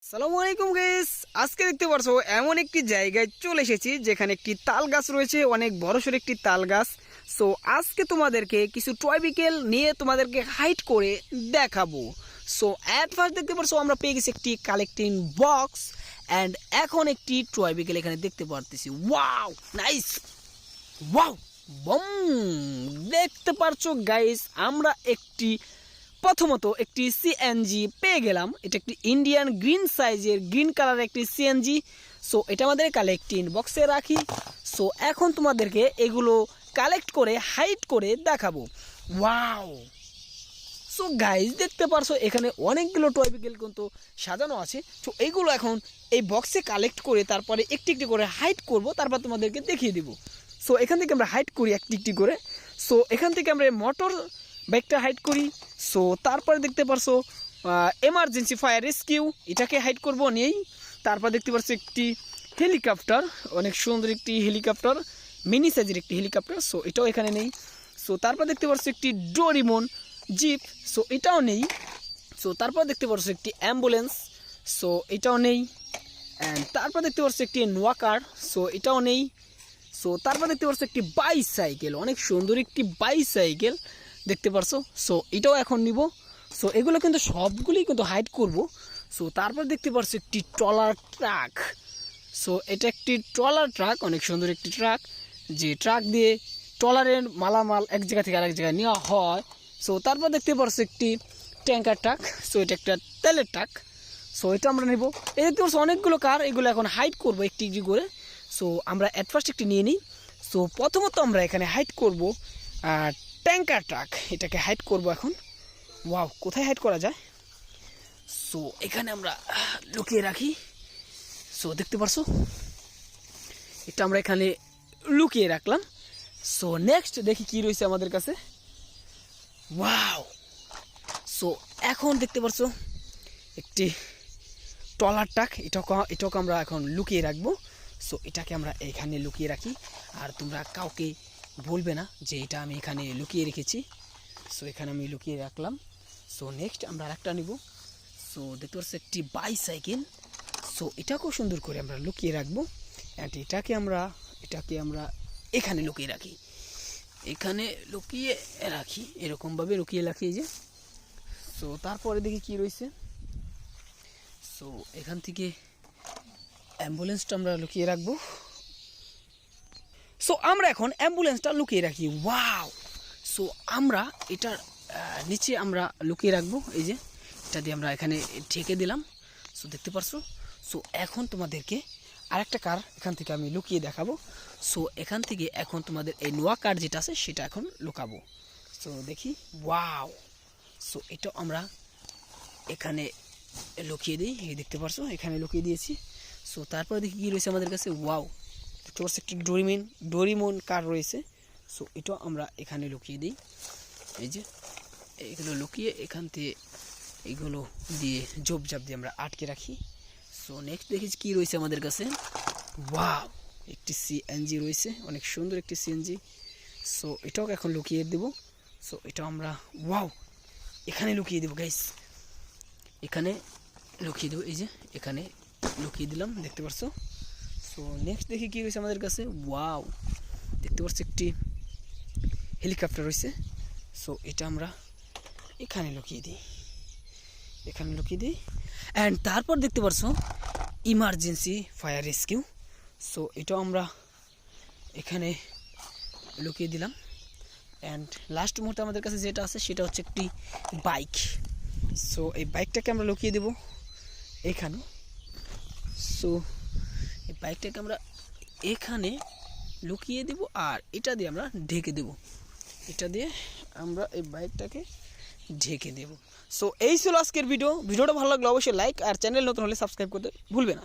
আসসালামু আলাইকুম গাইস। আজকে দেখতে পারছো এমন একটি জায়গায় চলে এসেছি যেখানে একটি তাল গাছ রয়েছে, অনেক বড়সড় একটি তাল গাছ। সো আজকে তোমাদেরকে কিছু ট্রয়বিকেল নিয়ে তোমাদেরকে হাইট করে দেখাবো। সো অ্যাট ফার্স্ট দেখতে পারছো আমরা পেয়ে গেছি একটি কালেক্টিং বক্স অ্যান্ড এখন একটি ট্রয়বিকেল এখানে দেখতে পারতেছি। Wow nice, wow bomb. দেখতে পারছো গাইস আমরা প্রথমত একটি সিএনজি পেয়ে গেলাম। এটা একটি ইন্ডিয়ান গ্রিন সাইজের গ্রিন কালারের একটি সিএনজি। সো এটা আমাদের কালেক্টিং বক্সে রাখি। সো এখন তোমাদেরকে এগুলো কালেক্ট করে হাইট করে দেখাবো। ওয়াও। সো গাইজ দেখতে পারছো এখানে অনেকগুলো টয়বিকেল কিন্তু সাজানো আছে। সো এইগুলো এখন এই বক্সে কালেক্ট করে তারপরে একটি একটি করে হাইট করব, তারপর তোমাদেরকে দেখিয়ে দিব। সো এখান থেকে আমরা হাইট করি একটি একটি করে। সো এখান থেকে আমরা মোটর বাইকটা হাইট করি। সো তারপরে দেখতে পারছো এমার্জেন্সি ফায়ার রেস্কিউ, এটাকে হাইট করব নিয়েই। তারপর দেখতে পারছো একটি হেলিকপ্টার, অনেক সুন্দর একটি হেলিকপ্টার, মিনি সাইজের একটি হেলিকপ্টার। সো এটাও এখানে নেই। সো তারপর দেখতে পারছো একটি ডোরিমন জিপ। সো এটাও নেই। সো তারপর দেখতে পারছো একটি অ্যাম্বুলেন্স। সো এটাও নেই। অ্যান্ড তারপর দেখতে পারছো একটি নোয়াকার। সো এটাও নেই। সো তারপর দেখতে পারছো একটি বাইসাইকেল, অনেক সুন্দর একটি বাইসাইকেল দেখতে পারছো। সো এটাও এখন নিব। সো এগুলো কিন্তু সবগুলি কিন্তু হাইড করব। সো তারপর দেখতে পারছো একটি ট্রলার ট্রাক। সো এটা একটি ট্রলার ট্রাক, অনেক সুন্দর একটি ট্রাক, যে ট্রাক দিয়ে ট্রলারের মালামাল এক জায়গা থেকে আরেক জায়গায় নেওয়া হয়। সো তারপর দেখতে পারছো একটি ট্যাঙ্কার ট্রাক। সো এটা একটা তেলের ট্রাক। সো এটা আমরা নেব। এই দেখতে পারছো অনেকগুলো কার, এগুলো এখন হাইড করবো একটি একটি করে। সো আমরা অ্যাট ফার্স্ট একটি নিয়ে নিই। সো প্রথমত আমরা এখানে হাইড করব ট্যাঙ্কার ট্রাক, এটাকে হাইড করব এখন। ওয়াও, কোথায় হাইড করা যায়? সো এখানে আমরা লুকিয়ে রাখি। সো দেখতে পারছো এটা আমরা এখানে লুকিয়ে রাখলাম। সো নেক্সট দেখি কি রয়েছে আমাদের কাছে। ওয়াও। সো এখন দেখতে পারছো একটি ট্রলার ট্রাক, এটাকে আমরা এখন লুকিয়ে রাখবো। সো এটাকে আমরা এখানে লুকিয়ে রাখি, আর তোমরা কাউকে বলবে না যে এটা আমি এখানে লুকিয়ে রেখেছি। সো এখানে আমি লুকিয়ে রাখলাম। সো নেক্সট আমরা আরেকটা নিব। সো দেখতে পাচ্ছি একটি বাইসাইকেল। সো এটাকেও সুন্দর করে আমরা লুকিয়ে রাখবো। অ্যান্ড এটাকে আমরা এখানে লুকিয়ে রাখি, এখানে লুকিয়ে রাখি, এরকমভাবে লুকিয়ে রাখি এই যে। সো তারপরে দেখি কি রয়েছে। সো এখান থেকে অ্যাম্বুলেন্সটা আমরা লুকিয়ে রাখবো। সো আমরা এখন অ্যাম্বুলেন্সটা লুকিয়ে রাখি। ওয়াও। সো আমরা এটার নিচে আমরা লুকিয়ে রাখবো, এই যে এটা দিয়ে আমরা এখানে ঢেকে দিলাম। সো দেখতে পারছো। সো এখন তোমাদেরকে আরেকটা কার এখান থেকে আমি লুকিয়ে দেখাবো। সো এখান থেকে এখন তোমাদের এই নোয়া কার যেটা আছে সেটা এখন লুকাবো। সো দেখি। ওয়াও। সো এটা আমরা এখানে লুকিয়ে দিই, এই দেখতে পারছো এখানে লুকিয়ে দিয়েছি। সো তারপরে দেখি কী রয়েছে আমাদের কাছে। ওয়াও, দেখতে পাচ্ছি একটি ডোরিমন কার রয়েছে। সো এটা আমরা এখানে লুকিয়ে দিই, এই যে এগুলো লুকিয়ে এখান থেকে এগুলো দিয়ে ঝোপঝাপ দিয়ে আমরা আটকে রাখি। সো নেক্সট দেখেছি কী রয়েছে আমাদের কাছে। ওয়াও, একটি সিএনজি রয়েছে, অনেক সুন্দর একটি সিএনজি। সো এটাও এখন লুকিয়ে দেবো। সো এটা আমরা ওয়াও এখানে লুকিয়ে দেবো গাইস, এখানে লুকিয়ে দেবো, এই যে এখানে লুকিয়ে দিলাম, দেখতে পারছো। সো নেক্সট দেখি কী রয়েছে আমাদের কাছে। ওয়াও, দেখতে পাচ্ছি একটি হেলিকপ্টার রয়েছে। সো এটা আমরা এখানে লুকিয়ে দিই, এখানে লুকিয়ে দিই। অ্যান্ড তারপর দেখতে পারছো ইমার্জেন্সি ফায়ার রেস্কিউ। সো এটাও আমরা এখানে লুকিয়ে দিলাম। অ্যান্ড লাস্ট মুহূর্তে আমাদের কাছে যেটা আছে সেটা হচ্ছে একটি বাইক। সো এই বাইকটাকে আমরা লুকিয়ে দেব এখানে। সো এই বাইকটাকে আমরা এখানে লুকিয়ে দেব, আর এটা দিয়ে আমরা ঢেকে দেব, এটা দিয়ে আমরা এই বাইকটাকে ঢেকে দেব। সো এই ছিল আজকের ভিডিওটা ভালো লাগলে অবশ্যই লাইক, আর চ্যানেল নতুন হলে সাবস্ক্রাইব করতে ভুলবে না।